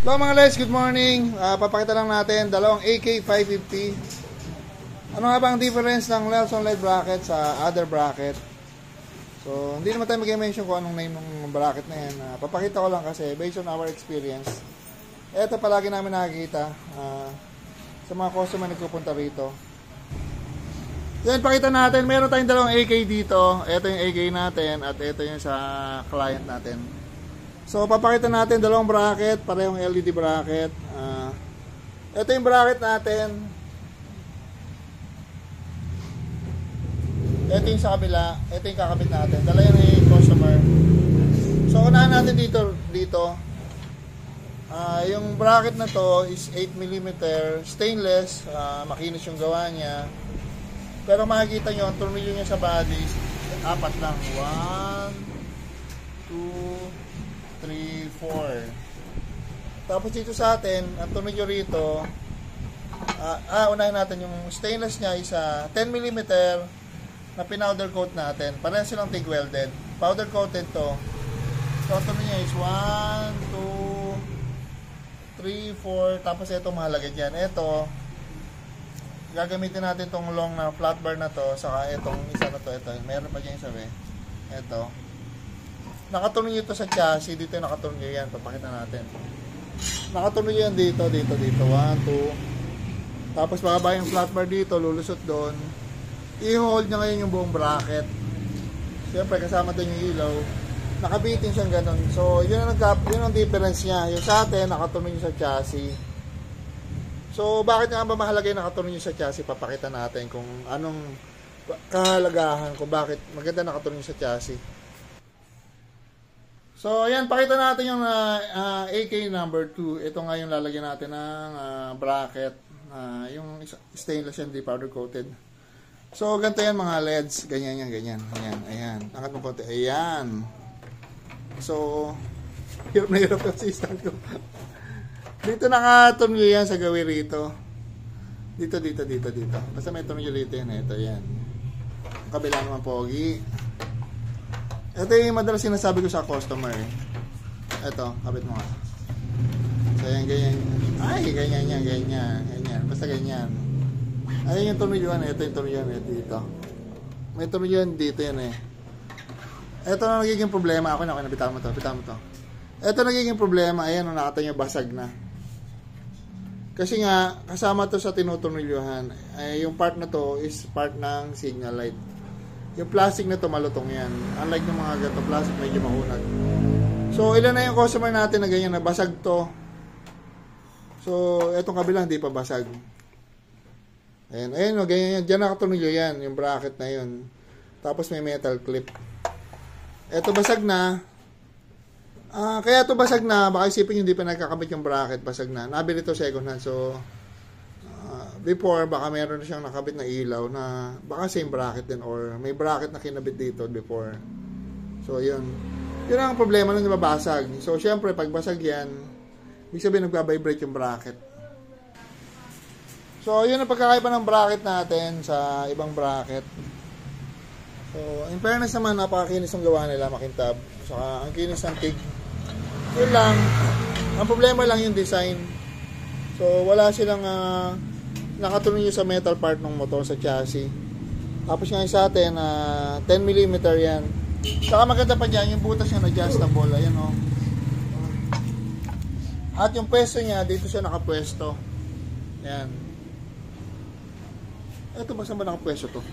Hello mga guys, good morning. Papakita lang natin dalawang AK550. Ano nga ba ang difference ng Lawson LED bracket sa other bracket? So, hindi naman tayo mag-mention kung anong name ng bracket na yan. Papakita ko lang kasi based on our experience. Ito palagi namin nakikita sa mga customer na nagpupunta rito. Yan, pakita natin. Meron tayong dalawang AK dito. Ito yung AK natin at ito yung sa client natin. So, papakita natin dalawang bracket, parehong LED bracket. Ito yung bracket natin. Ito yung sa kabila. Ito yung kakabit natin. Dala yan yung customer. So, unahan natin dito. Yung bracket na to is 8mm stainless. Makinis yung gawa niya. Pero makikita nyo, ang tornilyo niya sa body, apat lang. 1, 2, 3, 4. Tapos dito sa atin, ang tornilyo rito, unahin natin yung stainless niya is 10mm na pinowder coat natin. Parehas silang TIG welded. Powder coated to. So, ang tornilyo niya is 1, 2, 3, 4. Tapos ito mahalaga dyan. Ito, gagamitin natin tong long na flat bar na to. Saka itong isa na to. Ito. Meron pa dyan isa ito. Nakatornilyo ito sa chassis. Dito yung nakatornilyo yan. Papakita natin. Nakatornilyo yan dito. 1, 2. Tapos bababa yung flat bar dito. Lulusot doon. I-hold niya ngayon yung buong bracket. Siyempre kasama doon yung ilaw. Nakabitin siyang ganun. So yun ang difference niya. Yung sa atin nakatornilyo sa chassis. So bakit nga ba mahalaga yung nakatornilyo sa chassis? Papakita natin kung anong kahalagahan. Kung bakit maganda nakatornilyo sa chassis. So, ayan, pakita natin yung AK number 2. Ito nga yung lalagyan natin ng bracket. Yung stainless yan, di powder coated. So, ganito yan mga LEDs. Ganyan yan, ganyan. Ayan. Angat mo konti. Ayan. So, hirap na hirap yung assistant ko. Dito nakatornilyo yan sa gawin rito. Dito. Basta may tornilyo rito yan. Ito, yan. Kabila naman pogi. Ito yung madalas sinasabi ko sa customer. Ito, kapit mo nga. So, yan, ganyan. Ay, ganyan. Basta ganyan. Ayan yung tornilyoan. Ito yung tornilyoan. Ito dito. May tornilyoan dito yan eh. Ito na nagiging problema. Ako na, bitawan mo to. Ito nagiging problema. Ayan, nakata nyo, basag na. Kasi nga, kasama to sa tinutornilyohan. Yung part na to is part ng signal light. Yung plastic na to malutong yan. Unlike ng mga gato plastic, medyo mahunag. So, ilan na yung customer natin na ganyan, nabasag to. So, etong kabila hindi pa basag. Ayan, ganyan yan. Diyan nakatornilyo yan, yung bracket na yun. Tapos may metal clip. Eto basag na. Kaya to basag na, baka isipin hindi pa nagkakabit yung bracket, basag na. Nabili to second hand, so before, baka meron na siyang nakabit na ilaw na baka same bracket din or may bracket na kinabit dito before. So, yun. Yun ang problema nung nababasag. So, syempre, pag basag yan, ibig sabihin nagbabibrate yung bracket. So, yun ang pagkakaiba ng bracket natin sa ibang bracket. So, in fairness naman, napakakinis ang gawa nila, makintab. Saka, ang kinis ng TIG. Yun lang. Ang problema lang yung design. So, wala silang nakatornilyo sa metal part ng motor sa chassis. Tapos nga sa atin 10mm yan. Saka maganda pa dyan yung butas niya adjustable. Ayan o. At yung pwesto niya, dito siya nakapwesto. Ayan. Ito ba saan ba nakapwesto to?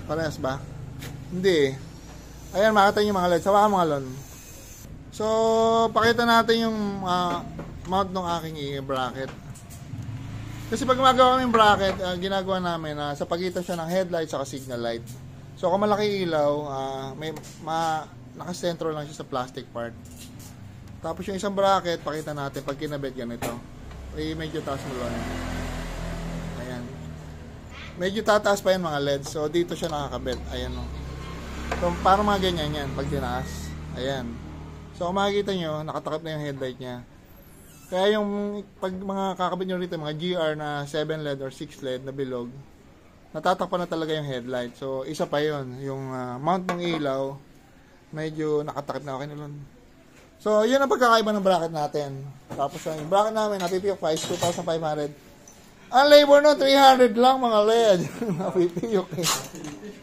Parehas ba? Hindi. Ayan, makita nyo mga LED. Sawa mga lon. So, pakita natin yung mount ng aking bracket. Kasi pag gumagawa kami yung bracket, ginagawa namin sa pagitan siya ng headlight at signal light. So kung malaki ilaw, nakasentro lang siya sa plastic part. Tapos yung isang bracket, pakita natin pag kinabit ganito. Medyo taas mo lang. Ayan. Medyo tataas pa yan mga LED. So dito siya nakakabit. Ayan o. So parang mga ganyan yan pag tinaas. Ayan. So kung makikita nyo, nakatakip na yung headlight niya. Kaya yung pag mga kakabit nyo rito, mga GR na 7 LED or 6 LED na bilog, natatakpan na talaga yung headlight. So isa pa yon yung mount ng ilaw, medyo nakatakip na. Okay na lang. So, yun ang pagkakaiba ng bracket natin. Tapos, yung bracket namin, napipiyok pa is 2,500. Ang labor no, 300 lang mga LED. Napipiyok eh.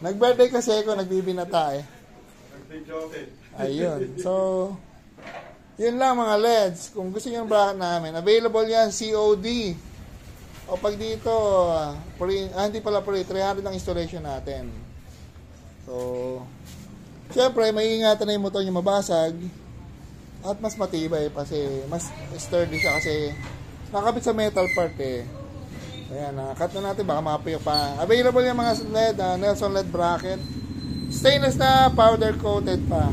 Nag-birthday kasi ako, nagbibinata eh. Ayun. So, yun lang mga LEDs. Kung gusto nyo ng bracket namin, available yan, COD. O pag dito, hindi pala free, 300 ang installation natin. So, syempre, may ingatan na yung motor nyo mabasag. At mas matibay kasi mas sturdy siya kasi nakakabit sa metal part eh. Ayan, cut na natin baka mapayok pa. Available yung mga LED, Nelson LED bracket. Stainless na powder coated pa.